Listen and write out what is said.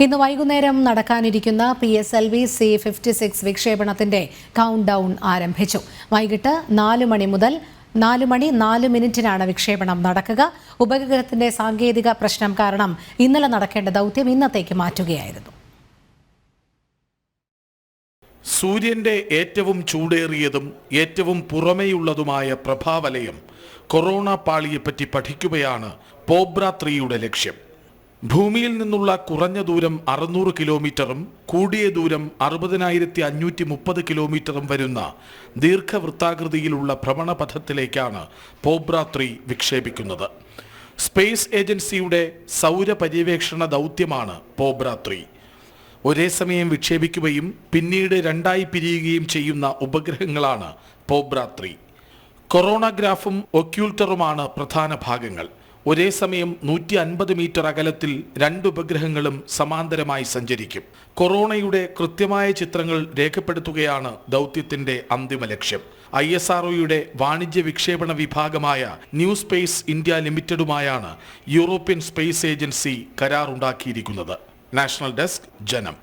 ഇന്ന് വൈകുന്നേരം നടക്കാനിരിക്കുന്ന PSLV C-56 വിക്ഷേപണത്തിന്റെ കൗണ്ട് ഡൗൺ ആരംഭിച്ചു. വൈകിട്ട് 4 മണി മുതൽ 4 മണി 4 മിനിറ്റിനാണ് വിക്ഷേപണം നടക്കുക. ഉപഗ്രഹത്തിന്റെ സാങ്കേതിക പ്രശ്നം കാരണം ഇന്നലെ നടക്കേണ്ട ദൗത്യം ഇന്നത്തേക്ക് മാറ്റുകയായിരുന്നു. സൂര്യന്റെ ഏറ്റവും ചൂടേറിയതും ഏറ്റവും പുറമേയുള്ളതുമായ പ്രഭാവലയം കൊറോണ പാളിയെപ്പറ്റി പഠിക്കുകയാണ് പോബ്ര 3യുടെ ലക്ഷ്യം. ഭൂമിയിൽ നിന്നുള്ള കുറഞ്ഞ ദൂരം 600 കിലോമീറ്ററും കൂടിയ ദൂരം 60,530 കിലോമീറ്ററും വരുന്ന ദീർഘവൃത്താകൃതിയിലുള്ള ഭ്രമണപഥത്തിലേക്കാണ് പോബ്ര 3 വിക്ഷേപിക്കുന്നത്. സ്പേസ് ഏജൻസിയുടെ സൗരപര്യവേക്ഷണ ദൗത്യമാണ് പോബ്ര 3. ഒരേ സമയം വിക്ഷേപിക്കുകയും പിന്നീട് രണ്ടായി പിരിയുകയും ചെയ്യുന്ന ഉപഗ്രഹങ്ങളാണ് പോബ്ര 3. കൊറോണഗ്രാഫും ഒക്യൂൾട്ടറുമാണ് പ്രധാന ഭാഗങ്ങൾ. ഒരേ സമയം 150 മീറ്റർ അകലത്തിൽ 2 ഉപഗ്രഹങ്ങളും സമാന്തരമായി സഞ്ചരിക്കും. കൊറോണയുടെ കൃത്യമായ ചിത്രങ്ങൾ രേഖപ്പെടുത്തുകയാണ് ദൗത്യത്തിന്റെ അന്തിമ ലക്ഷ്യം. ISROയുടെ വാണിജ്യ വിക്ഷേപണ വിഭാഗമായ ന്യൂ സ്പേസ് ഇന്ത്യ ലിമിറ്റഡുമായാണ് യൂറോപ്യൻ സ്പേസ് ഏജൻസി കരാറുണ്ടാക്കിയിരിക്കുന്നത്. നാഷണൽ ഡെസ്ക്, ജനം.